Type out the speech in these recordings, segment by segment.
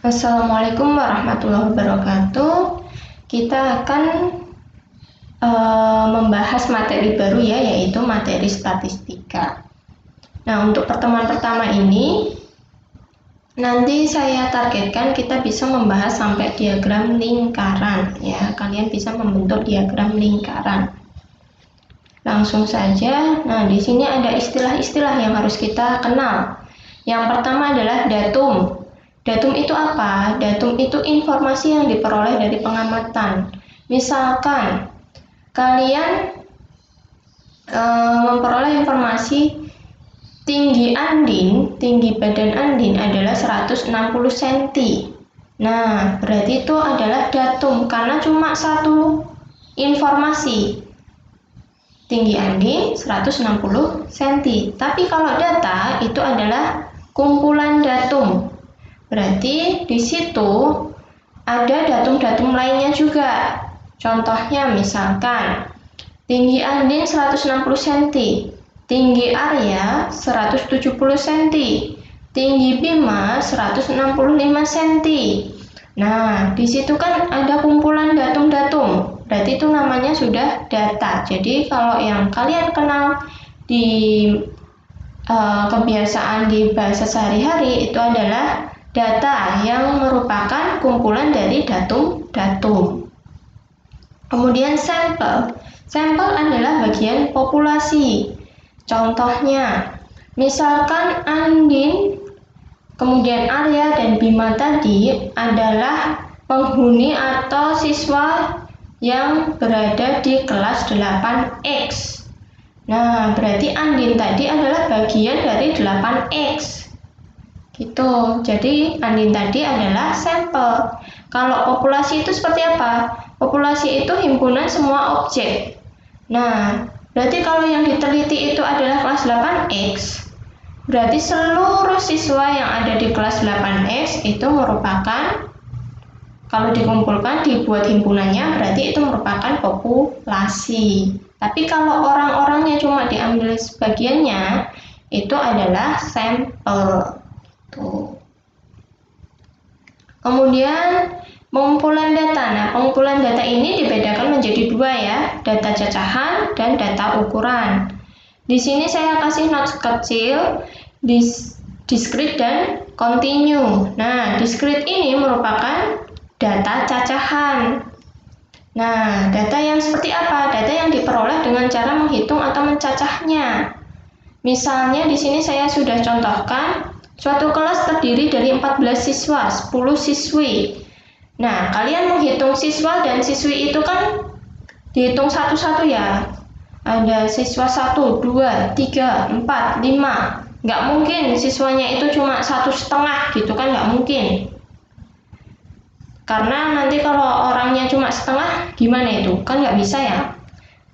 Assalamualaikum warahmatullahi wabarakatuh. Kita akan membahas materi baru ya, yaitu materi statistika. Nah, untuk pertemuan pertama ini nanti saya targetkan kita bisa membahas sampai diagram lingkaran ya. Kalian bisa membentuk diagram lingkaran. Langsung saja. Nah, di sini ada istilah-istilah yang harus kita kenal. Yang pertama adalah datum. Datum itu apa? Datum itu informasi yang diperoleh dari pengamatan. Misalkan kalian memperoleh informasi tinggi badan Andin adalah 160 cm. Nah, berarti itu adalah datum karena cuma satu informasi. Tinggi Andin 160 cm. Tapi kalau data itu adalah kumpulan datum. Berarti di situ ada datum-datum lainnya juga. Contohnya misalkan tinggi Andin 160 cm, tinggi Arya 170 cm, tinggi Bima 165 cm. Nah, di situ kan ada kumpulan datum-datum. Berarti itu namanya sudah data. Jadi kalau yang kalian kenal di kebiasaan di bahasa sehari-hari itu adalah data yang merupakan kumpulan dari datum-datum. Kemudian sampel. Sampel adalah bagian populasi. Contohnya, misalkan Andin, kemudian Arya dan Bima tadi adalah penghuni atau siswa yang berada di kelas 8X. Nah, berarti Andin tadi adalah bagian dari 8X. Gitu. Jadi, Andin tadi adalah sampel. Kalau populasi itu seperti apa? Populasi itu himpunan semua objek. Nah, berarti kalau yang diteliti itu adalah kelas 8X, berarti seluruh siswa yang ada di kelas 8X itu merupakan, kalau dikumpulkan dibuat himpunannya, berarti itu merupakan populasi. Tapi kalau orang-orangnya cuma diambil sebagiannya, itu adalah sampel. Tuh. Kemudian pengumpulan data. Nah, pengumpulan data ini dibedakan menjadi dua ya, data cacahan dan data ukuran. Di sini saya kasih notes kecil, discrete dan continue. Nah, discrete ini merupakan data cacahan. Nah, data yang seperti apa? Data yang diperoleh dengan cara menghitung atau mencacahnya. Misalnya di sini saya sudah contohkan, suatu kelas terdiri dari 14 siswa, 10 siswi. Nah, kalian menghitung siswa dan siswi itu kan dihitung satu-satu ya. Ada siswa 1, 2, 3, 4, 5. Nggak mungkin siswanya itu cuma 1,5 gitu kan, nggak mungkin. Karena nanti kalau orangnya cuma setengah, gimana itu? Kan nggak bisa ya.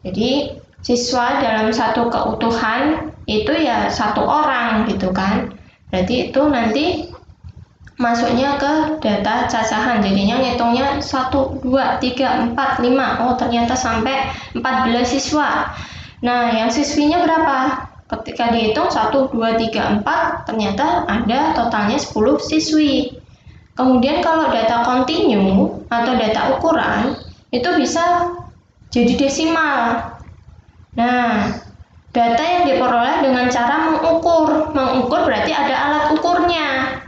Jadi, siswa dalam satu keutuhan itu ya satu orang gitu kan. Berarti itu nanti masuknya ke data cacahan. Jadinya ngitungnya 1, 2, 3, 4, 5. Oh, ternyata sampai 14 siswa. Nah, yang siswinya berapa? Ketika dihitung 1, 2, 3, 4, ternyata ada totalnya 10 siswi. Kemudian kalau data kontinu atau data ukuran itu bisa jadi desimal. Nah, data yang diperoleh dengan cara mengukur. Mengukur berarti ada alat ukurnya.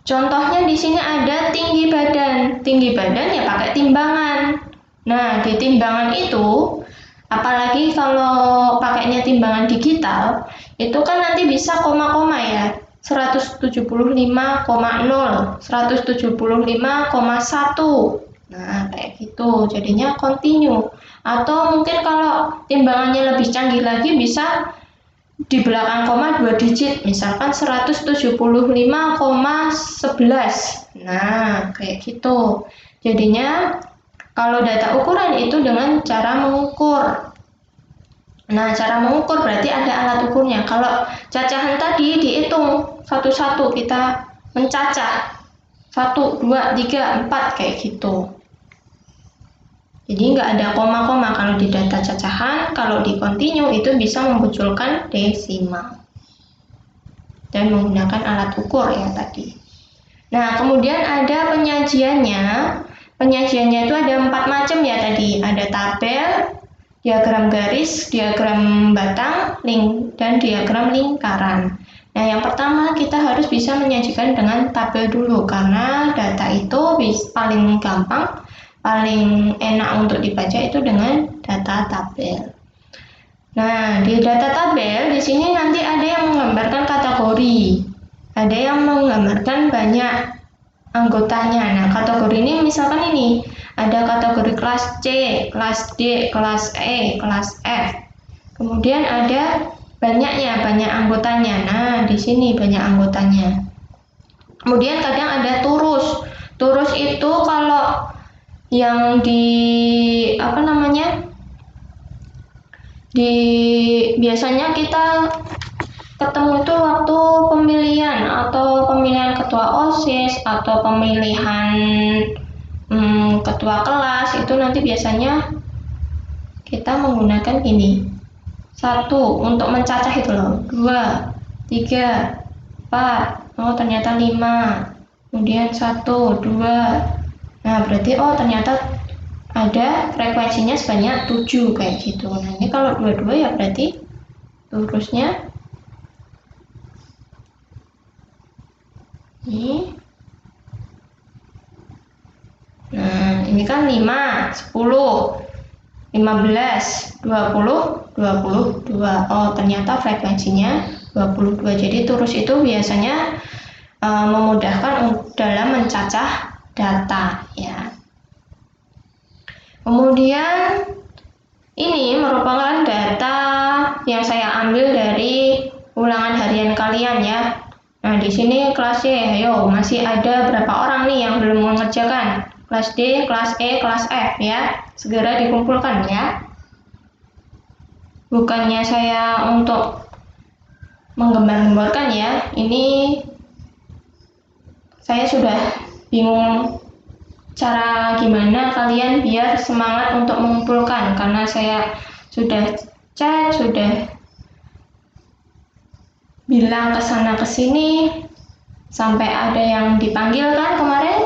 Contohnya di sini ada tinggi badan. Tinggi badan ya pakai timbangan. Nah, di timbangan itu, apalagi kalau pakainya timbangan digital, itu kan nanti bisa koma-koma ya. 175,0, 175,1. Nah, kayak gitu. Jadinya continue. Atau mungkin kalau timbangannya lebih canggih lagi bisa di belakang koma 2 digit. Misalkan 175,11. Nah, kayak gitu. Jadinya kalau data ukuran itu dengan cara mengukur. Nah, cara mengukur berarti ada alat ukurnya. Kalau cacahan tadi dihitung satu-satu, kita mencacah 1, 2, 3, 4 kayak gitu. Jadi nggak ada koma-koma kalau di data cacahan. Kalau di continue itu bisa memunculkan desimal dan menggunakan alat ukur ya tadi. Nah, kemudian ada penyajiannya. Penyajiannya itu ada 4 macam ya tadi. Ada tabel, diagram garis, diagram batang, dan diagram lingkaran. Nah, yang pertama kita harus bisa menyajikan dengan tabel dulu karena data itu paling gampang, paling enak untuk dibaca itu dengan data tabel. Nah, di data tabel di sini nanti ada yang menggambarkan kategori. Ada yang menggambarkan banyak anggotanya. Nah, kategori ini misalkan ini ada kategori kelas C, kelas D, kelas E, kelas F. Kemudian ada banyak anggotanya. Nah, di sini banyak anggotanya. Kemudian kadang ada turus. Turus itu kalau yang biasanya kita ketemu itu waktu pemilihan atau pemilihan ketua OSIS atau pemilihan ketua kelas itu nanti biasanya kita menggunakan ini. 1 untuk mencacah itu loh. 2, 3, 4. Oh, ternyata 5. Kemudian 1, 2. Nah, berarti oh ternyata ada frekuensinya sebanyak 7 kayak gitu. Nah, ini kalau 22 ya berarti turusnya ini. Nah, ini kan 5, 10, 15, 20, 22. Oh, ternyata frekuensinya 22. Jadi turus itu biasanya memudahkan dalam mencacah data ya. Kemudian ini merupakan data yang saya ambil dari ulangan harian kalian ya. Nah, di sini kelas C, ayo masih ada berapa orang nih yang belum mengerjakan? Kelas D, kelas E, kelas F ya. Segera dikumpulkan ya. Bukannya saya untuk menggembar-gemborkan ya. Ini saya sudah bingung cara gimana kalian biar semangat untuk mengumpulkan karena saya sudah chat, sudah bilang ke sana ke sini sampai ada yang dipanggil kan kemarin.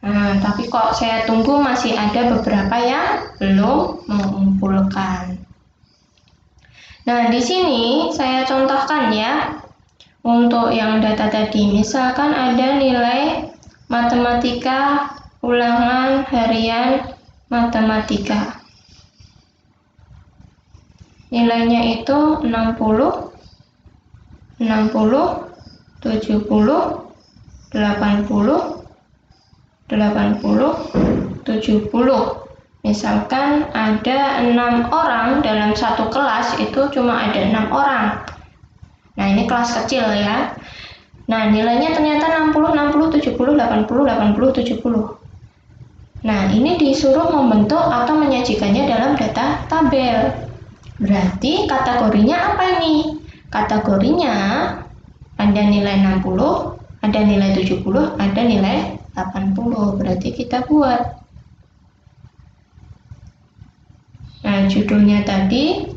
Nah, tapi kok saya tunggu masih ada beberapa yang belum mengumpulkan. Nah, di sini saya contohkan ya untuk yang data tadi. Misalkan ada nilai matematika ulangan harian matematika. Nilainya itu 60, 70, 80, 70. Misalkan ada 6 orang dalam satu kelas itu cuma ada 6 orang. Nah, ini kelas kecil ya. Nah, nilainya ternyata 60, 60, 70, 80, 80, 70. Nah, ini disuruh membentuk atau menyajikannya dalam data tabel. Berarti kategorinya apa ini? Kategorinya ada nilai 60, ada nilai 70, ada nilai 80. Berarti kita buat. Nah, judulnya tadi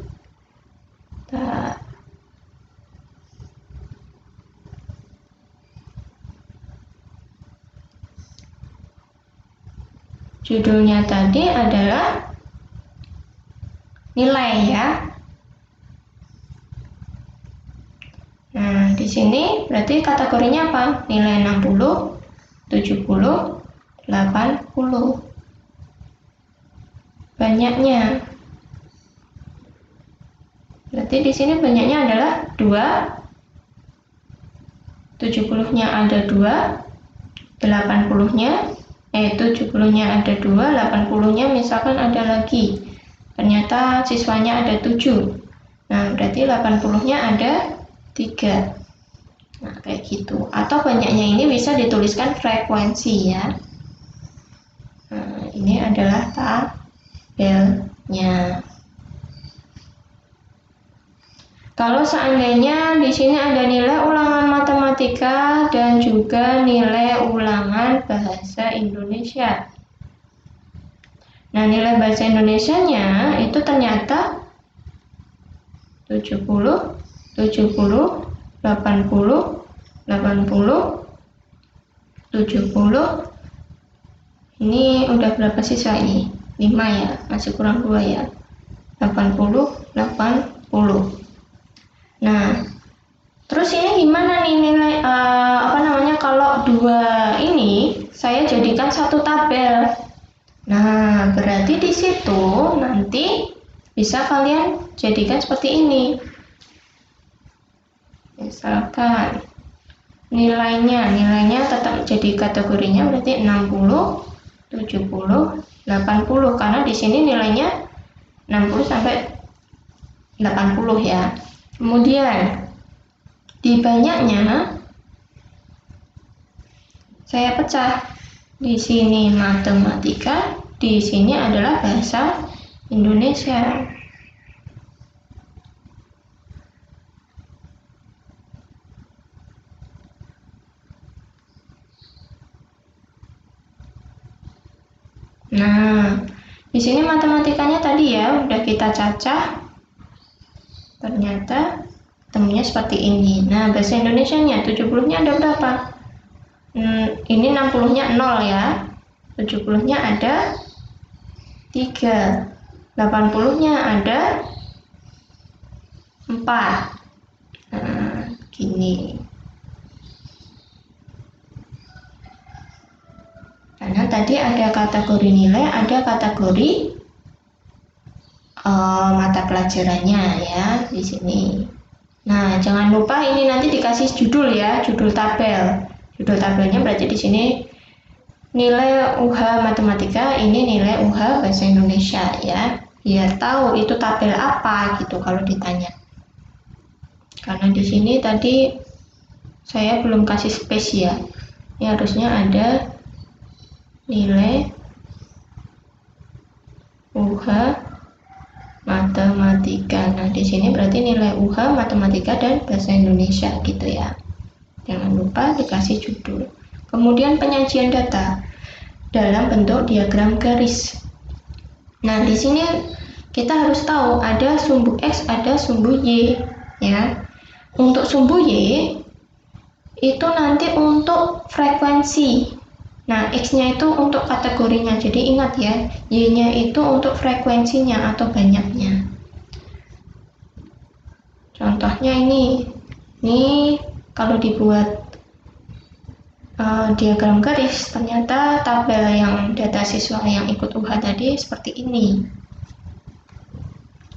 adalah nilai ya. Nah, di sini berarti kategorinya apa? Nilai 60, 70, 80. Banyaknya. Berarti di sini banyaknya adalah 2. 70-nya ada 2. 80-nya 70-nya ada 2, 80-nya misalkan ada lagi. Ternyata siswanya ada 7. Nah, berarti 80-nya ada 3. Nah, kayak gitu. Atau banyaknya ini bisa dituliskan frekuensi ya. Nah, ini adalah tabelnya. Kalau seandainya di sini ada nilai ulangan matematika dan juga nilai ulangan bahasa Indonesia. Nah, nilai bahasa Indonesianya itu ternyata 70, 70, 80, 80, 70. Ini udah berapa siswa ini? 5 ya, masih kurang 2 ya. 80, 80. Nah, terus ini gimana nih nilai kalau 2 ini saya jadikan satu tabel. Nah, berarti di situ nanti bisa kalian jadikan seperti ini. Misalkan nilainya tetap jadi kategorinya berarti 60, 70, 80 karena di sini nilainya 60 sampai 80 ya. Kemudian di banyaknya saya pecah. Di sini matematika, di sini adalah bahasa Indonesia. Nah, di sini matematikanya tadi ya udah kita cacah. Ternyata temunya seperti ini. Nah, bahasa Indonesianya 70-nya ada berapa? Ini 60-nya 0 ya. 70-nya ada 3. 80-nya ada 4. Nah, gini. Karena tadi ada kategori nilai, ada kategori mata pelajarannya ya di sini. Nah, jangan lupa ini nanti dikasih judul ya, judul tabel. Judul tabelnya berarti di sini nilai UH matematika, ini nilai UH bahasa Indonesia ya. Biar tahu itu tabel apa gitu kalau ditanya. Karena di sini tadi saya belum kasih space ya. Ini harusnya ada nilai UH matematika. Nah, di sini berarti nilai UH matematika dan bahasa Indonesia gitu ya. Jangan lupa dikasih judul. Kemudian penyajian data dalam bentuk diagram garis. Nah, di sini kita harus tahu ada sumbu X, ada sumbu Y ya. Untuk sumbu Y itu nanti untuk frekuensi. Nah, X-nya itu untuk kategorinya. Jadi ingat ya, Y-nya itu untuk frekuensinya atau banyaknya. Contohnya ini kalau dibuat diagram garis, ternyata tabel yang data siswa yang ikut UH tadi seperti ini.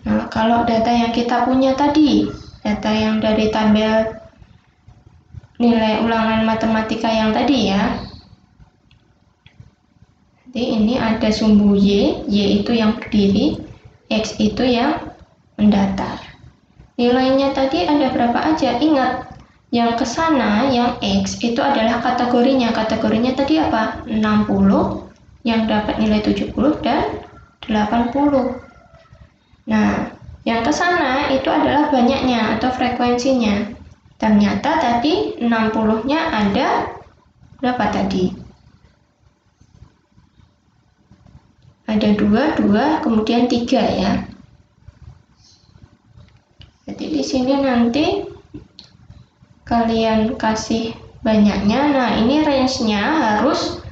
Nah, kalau data yang kita punya tadi, data yang dari tabel nilai ulangan matematika yang tadi ya. Jadi ini ada sumbu Y, Y itu yang berdiri, X itu yang mendatar. Nilainya tadi ada berapa aja? Ingat, yang ke sana, yang X itu adalah kategorinya. Kategorinya tadi apa? 60, yang dapat nilai 70 dan 80. Nah, yang ke sana itu adalah banyaknya atau frekuensinya. Ternyata tadi 60-nya ada berapa tadi? Ada 2, kemudian 3 ya. Jadi di sini nanti kalian kasih banyaknya. Nah, ini range-nya harus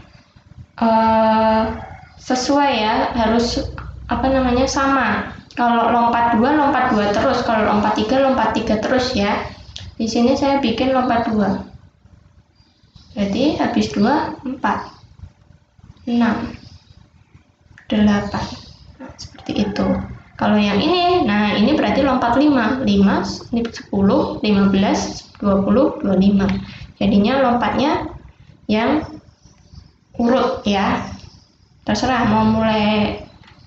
sesuai ya, harus sama. Kalau lompat 2 terus, kalau lompat 3 terus ya. Di sini saya bikin lompat 2. Jadi habis 2, 4, 6, 8. Nah, seperti itu. Kalau yang ini, nah ini berarti lompat 5, 10, 15, 20, 25. Jadinya lompatnya yang urut ya. Terserah mau mulai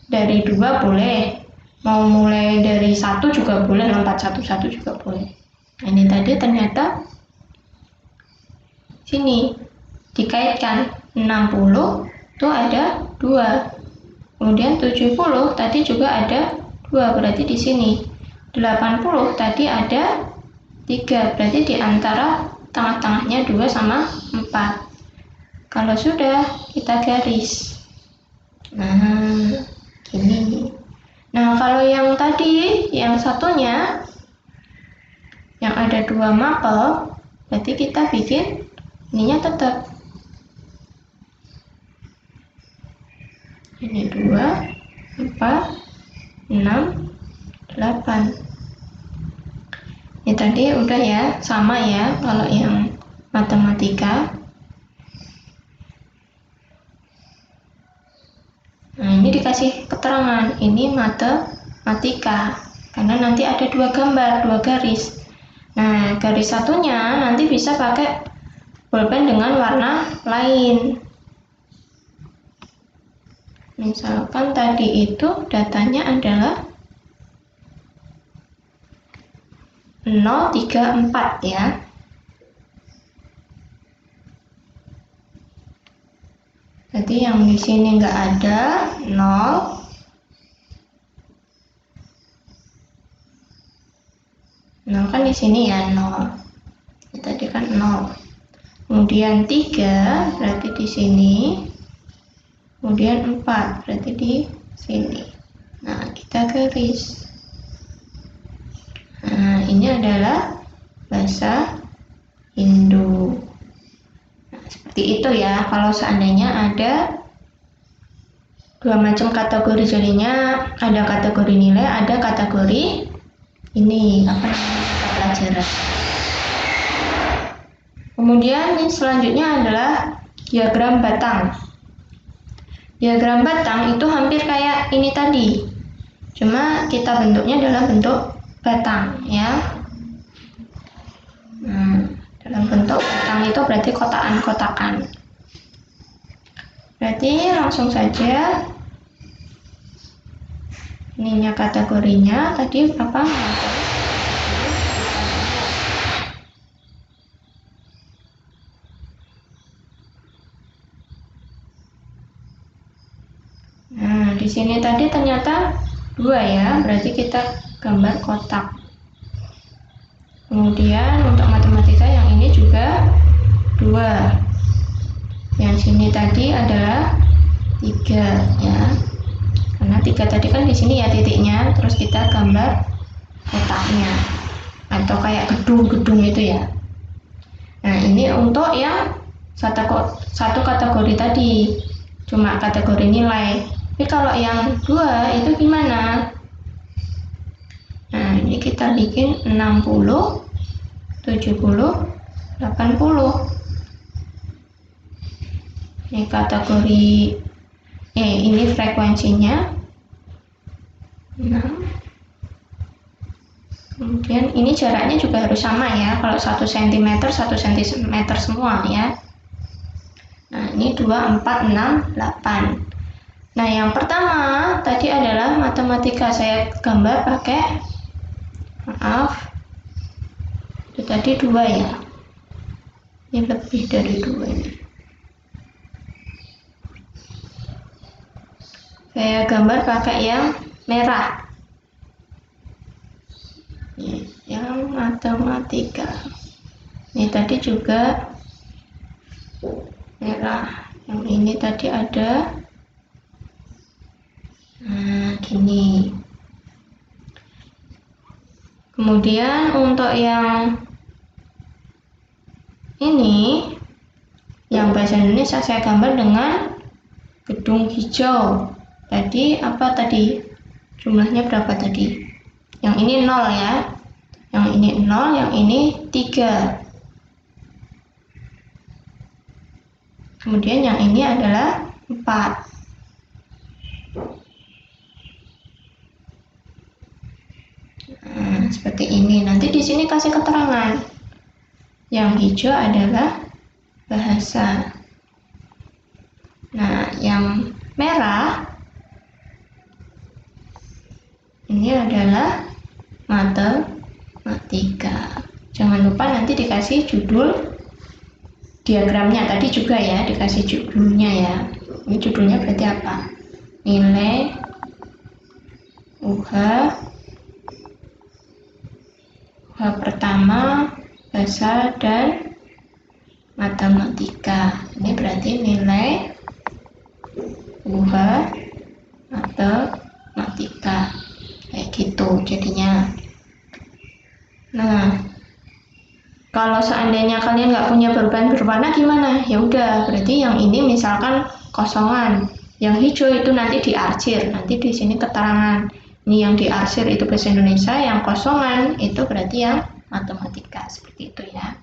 dari 2 boleh, mau mulai dari 1 juga boleh, lompat 1 juga boleh. Nah, ini tadi ternyata sini dikaitkan 60 itu ada 2. Kemudian 70 tadi juga ada 2, berarti di sini 80 tadi ada 3, berarti di antara tengah-tengahnya 2 sama 4. Kalau sudah, kita garis. Nah, gini. Nah, kalau yang tadi, yang satunya yang ada 2 mapel, berarti kita bikin ininya tetap Ini 2, 4, 6, 8. Ini tadi udah ya, sama ya kalau yang matematika. Nah, ini dikasih keterangan, ini matematika. Karena nanti ada 2 gambar, 2 garis. Nah, garis satunya nanti bisa pakai pulpen dengan warna lain. Misalkan tadi itu datanya adalah 034 ya. Jadi yang di sini nggak ada 0. Nah, kan di sini ya 0. Tadi kan 0. Kemudian 3 berarti di sini. Kemudian 4 berarti di sini. Nah, kita garis. Nah, ini adalah bahasa Hindu. Nah, seperti itu ya. Kalau seandainya ada 2 macam kategori jadinya, ada kategori nilai, ada kategori ini apa namanya pelajaran. Kemudian yang selanjutnya adalah diagram batang. Diagram batang itu hampir kayak ini tadi, cuma kita bentuknya adalah bentuk batang ya. Dalam bentuk batang itu berarti kotakan-kotakan. Berarti langsung saja ininya kategorinya tadi apa? Nah, di sini tadi ternyata 2 ya, berarti kita gambar kotak. Kemudian untuk matematika yang ini juga 2. Yang sini tadi adalah 3 ya. Karena 3 tadi kan di sini ya titiknya, terus kita gambar kotaknya. Atau kayak gedung-gedung itu ya. Nah, ini untuk yang satu kategori tadi, cuma kategori nilai. Tapi kalau yang 2 itu gimana? Nah, ini kita bikin 60, 70, 80. Ini kategori ini frekuensinya 6. Kemudian ini jaraknya juga harus sama ya. Kalau 1 cm 1 cm semua ya. Nah, ini 2, 4, 6, 8. Nah, yang pertama tadi adalah matematika. Saya gambar pakai, maaf, itu tadi 2 ya. Ini lebih dari 2 ini. Saya gambar pakai yang merah. Yang matematika. Ini tadi juga merah. Yang ini tadi ada. Nah, gini. Kemudian untuk yang ini, yang bahasa Indonesia saya gambar dengan gedung hijau. Tadi apa tadi? Jumlahnya berapa tadi? Yang ini 0 ya. Yang ini 0, yang ini 3. Kemudian yang ini adalah 4. Nah, seperti ini. Nanti di sini kasih keterangan. Yang hijau adalah bahasa. Nah, yang merah ini adalah matematika. Jangan lupa nanti dikasih judul diagramnya tadi juga ya, dikasih judulnya ya. Ini judulnya berarti apa? Nilai UH pertama, bahasa dan matematika. Ini berarti nilai UH matematika. Kayak gitu jadinya. Nah, kalau seandainya kalian nggak punya berbahan berwarna gimana? Ya udah, berarti yang ini misalkan kosongan. Yang hijau itu nanti diarsir, nanti di sini keterangan. Ini yang diarsir itu bahasa Indonesia, yang kosongan itu berarti yang matematika, seperti itu ya.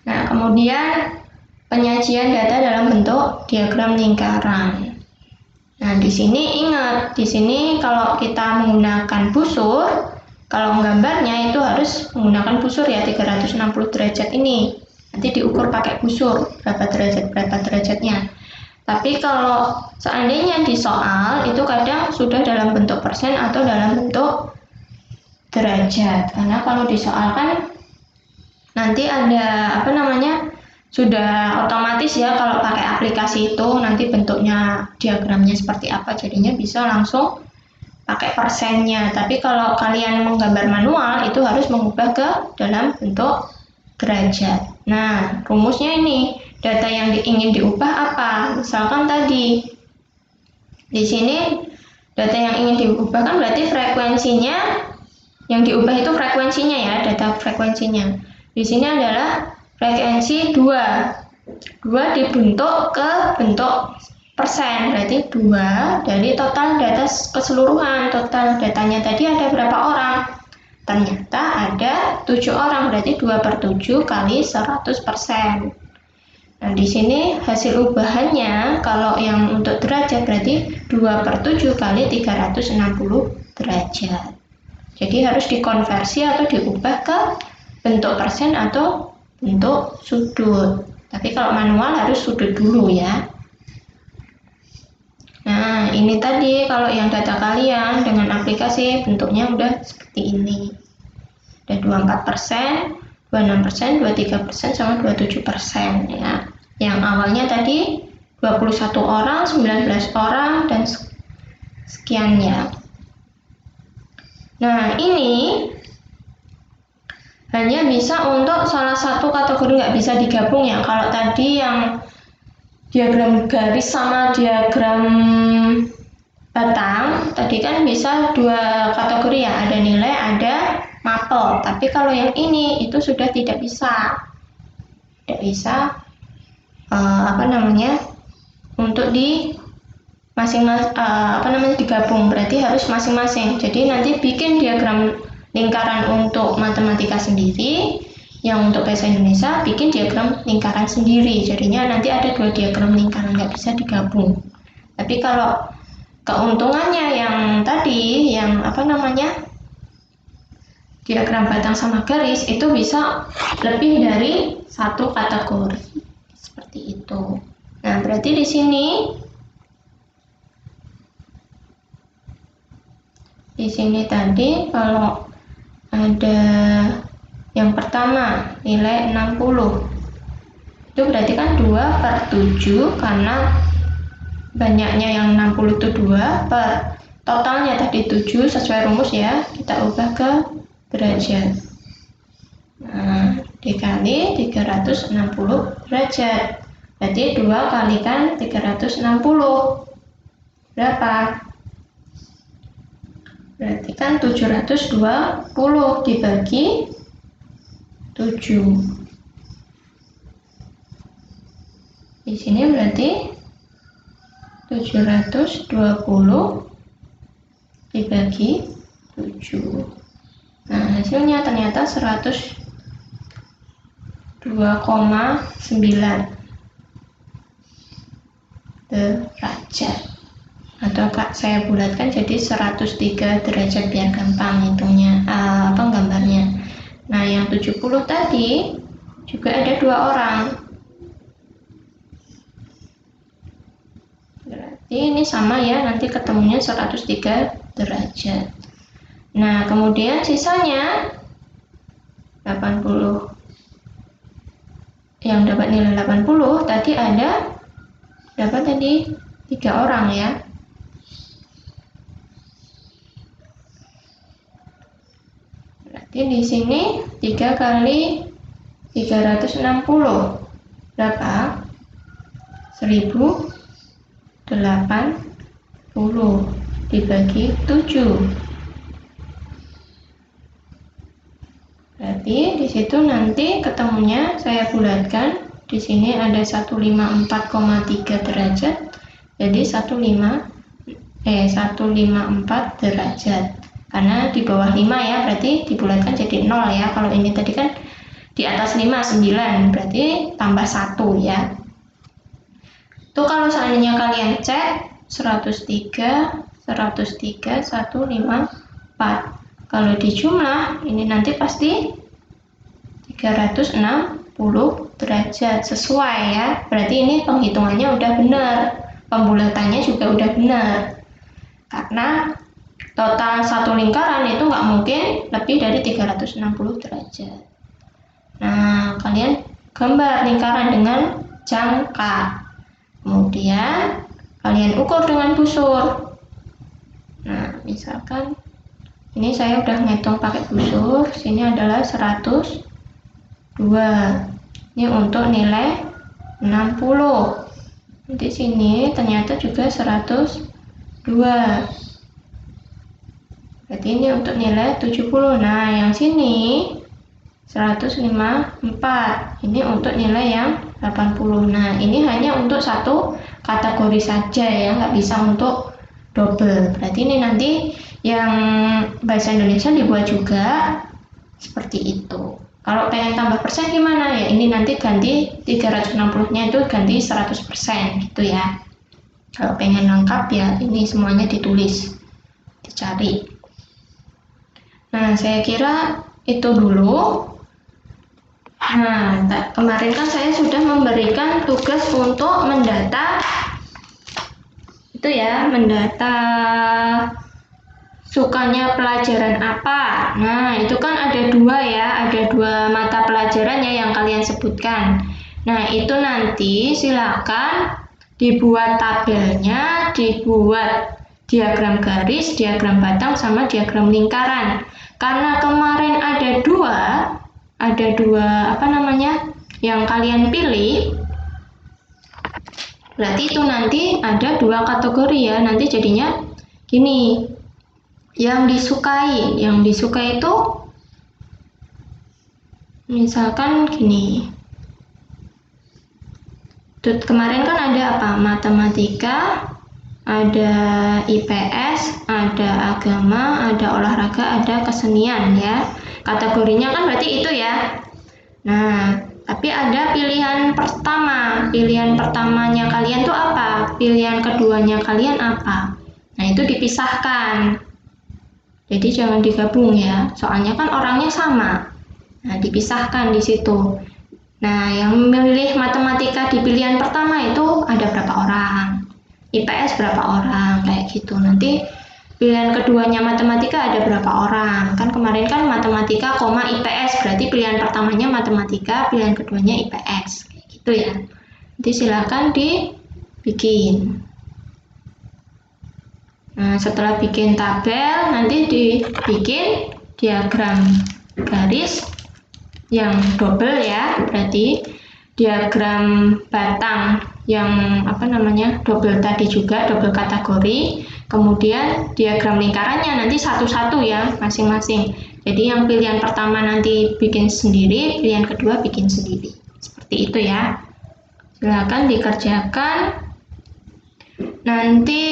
Nah, kemudian penyajian data dalam bentuk diagram lingkaran. Nah, di sini ingat, di sini kalau kita menggunakan busur, kalau gambarnya itu harus menggunakan busur ya, 360 derajat ini. Nanti diukur pakai busur, berapa derajatnya. Tapi kalau seandainya di soal itu kadang sudah dalam bentuk persen atau dalam bentuk derajat. Karena kalau di soal kan nanti ada sudah otomatis ya, kalau pakai aplikasi itu nanti bentuknya diagramnya seperti apa, jadinya bisa langsung pakai persennya. Tapi kalau kalian menggambar manual itu harus mengubah ke dalam bentuk derajat. Nah, rumusnya ini, data yang ingin diubah apa? Misalkan tadi di sini data yang ingin diubah kan berarti frekuensinya, yang diubah itu frekuensinya ya, data frekuensinya. Di sini adalah frekuensi 2 dibentuk ke bentuk persen, berarti 2 dari total data keseluruhan. Total datanya tadi ada berapa orang? Ternyata ada 7 orang, berarti 2/7 kali 100%. Nah, di sini hasil ubahannya kalau yang untuk derajat berarti 2/7 kali 360 derajat. Jadi harus dikonversi atau diubah ke bentuk persen atau bentuk sudut. Tapi kalau manual harus sudut dulu ya. Nah, ini tadi kalau yang data kalian dengan aplikasi bentuknya udah seperti ini. Ada 24%, 26%, 23%, sama 27% ya. Yang awalnya tadi 21 orang, 19 orang, dan sekian ya. Nah, ini hanya bisa untuk salah satu kategori, nggak bisa digabung ya. Kalau tadi yang diagram garis sama diagram batang tadi kan bisa 2 kategori ya, ada nilai, ada mapel. Tapi kalau yang ini itu sudah tidak bisa untuk di digabung, berarti harus masing-masing. Jadi nanti bikin diagram lingkaran untuk matematika sendiri, yang untuk bahasa Indonesia bikin diagram lingkaran sendiri. Jadinya nanti ada 2 diagram lingkaran, nggak bisa digabung. Tapi kalau keuntungannya yang tadi, yang diagram batang sama garis, itu bisa lebih dari 1 kategori. Seperti itu. Nah, berarti di sini tadi kalau ada yang pertama nilai 60, itu berarti kan 2/7, karena banyaknya yang 60 itu 2 per totalnya tadi 7 sesuai rumus ya, kita ubah ke derajat. Nah, dikali 360 derajat, berarti 2 kalikan 360 berapa? Berarti kan 720 dibagi 7. Di sini berarti 720 dibagi 7. Nah, hasilnya ternyata 102,9 derajat. Atau saya bulatkan jadi 103 derajat biar gampang hitungnya, gambarnya. Nah, yang 70 tadi juga ada 2 orang. Berarti ini sama ya, nanti ketemunya 103 derajat. Nah, kemudian sisanya 80. Yang dapat nilai 80 tadi ada berapa tadi? 3 orang ya. Berarti di sini 3 kali 360 berapa? 1080 dibagi 7. Berarti di situ nanti ketemunya saya bulatkan. Di sini ada 154,3 derajat jadi 154 derajat. Karena di bawah 5 ya, berarti dibulatkan jadi 0 ya. Kalau ini tadi kan di atas 5, 9, berarti tambah 1 ya. Itu kalau seandainya kalian cek 103, 154. Kalau dijumlah, ini nanti pasti 360 derajat, sesuai ya. Berarti ini penghitungannya udah benar, pembulatannya juga udah benar. Karena total satu lingkaran itu nggak mungkin lebih dari 360 derajat. Nah, kalian gambar lingkaran dengan jangka. Kemudian kalian ukur dengan busur. Nah, misalkan ini saya udah ngitung pakai busur. Sini adalah 102. Ini untuk nilai 60. Di sini ternyata juga 102. Berarti ini untuk nilai 70. Nah, yang sini 154. Ini untuk nilai yang 80. Nah, ini hanya untuk satu kategori saja ya, nggak bisa untuk double. Berarti ini nanti yang bahasa Indonesia dibuat juga seperti itu. Kalau pengen tambah persen gimana ya? Ini nanti ganti 360-nya itu ganti 100% gitu ya. Kalau pengen lengkap ya ini semuanya ditulis, dicari. Nah, saya kira itu dulu. Nah, kemarin kan saya sudah memberikan tugas untuk mendata itu ya, mendata sukanya pelajaran apa. Nah, itu kan ada dua ya, ada dua mata pelajarannya yang kalian sebutkan. Nah, itu nanti silakan dibuat tabelnya, dibuat diagram garis, diagram batang, sama diagram lingkaran. Karena kemarin ada dua yang kalian pilih, berarti itu nanti ada dua kategori ya. Nanti jadinya gini, yang disukai itu misalkan gini. Kemarin kan ada apa? Matematika, ada IPS, ada agama, ada olahraga, ada kesenian ya. Kategorinya kan berarti itu ya. Nah, tapi ada pilihan pertama. Pilihan pertamanya kalian tuh apa? Pilihan keduanya kalian apa? Nah, itu dipisahkan. Jadi jangan digabung ya. Soalnya kan orangnya sama. Nah, dipisahkan di situ. Nah, yang memilih matematika di pilihan pertama itu ada berapa orang? IPS berapa orang? Kayak gitu. Nanti pilihan keduanya matematika ada berapa orang? Kan kemarin kan matematika, IPS, berarti pilihan pertamanya matematika, pilihan keduanya IPS. Kayak gitu ya. Nanti silakan dibikin. Nah, setelah bikin tabel, nanti dibikin diagram garis yang double ya, berarti diagram batang yang double tadi juga, double kategori. Kemudian diagram lingkarannya nanti satu-satu ya, masing-masing. Jadi yang pilihan pertama nanti bikin sendiri, pilihan kedua bikin sendiri. Seperti itu ya. Silakan dikerjakan. Nanti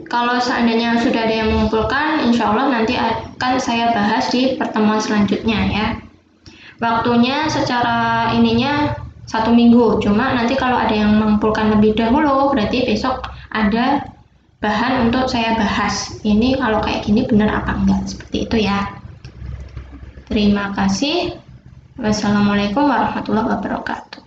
kalau seandainya sudah ada yang mengumpulkan, insya Allah nanti akan saya bahas di pertemuan selanjutnya ya. Waktunya secara ininya 1 minggu, cuma nanti kalau ada yang mengumpulkan lebih dahulu, berarti besok ada bahan untuk saya bahas. Ini kalau kayak gini benar apa enggak, seperti itu ya. Terima kasih. Wassalamualaikum warahmatullahi wabarakatuh.